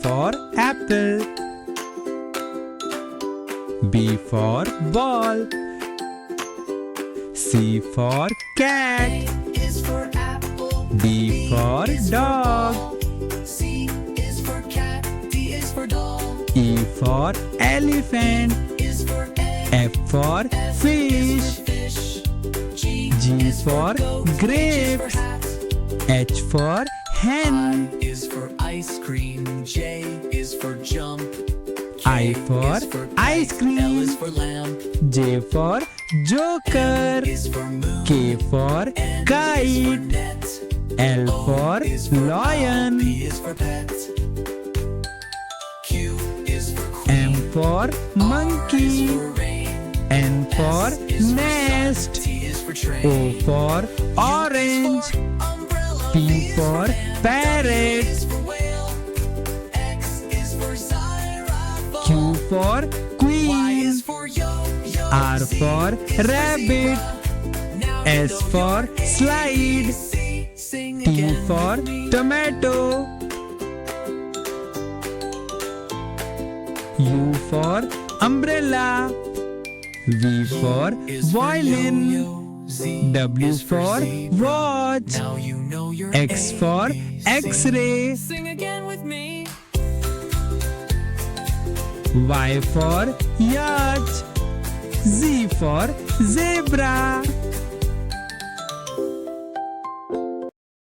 for apple. B for ball. C for cat. A is for apple. D for dog. C is for cat. D is for dog. E for elephant. Is for egg. F for fish. Fish. G for grape. Hat. H for hen. I is for ice cream. J is for jump. I for is for ice kite. cream. L is for lamp. J for joker. Is for moon. K for N is for kite. net. L for is for lion. P is for pet. Q is for queen. M for R is monkey. for rain. N for S is for nest. sun. T is for train. O for orange. U is for umbrella. P for fan. parrot. W is for whale. X is for xylophone. Q for Y queen. is for yo-yo. R Z for is for rabbit. zebra. Now you S know for your slide. ABC. Sing T again for with me. tomato. U for umbrella. V for Is for violin. yo-yo. Z W is for zebra. watch. Now you know your X for ABC. X-ray. Sing again with me. Y for yacht. Z for zebra.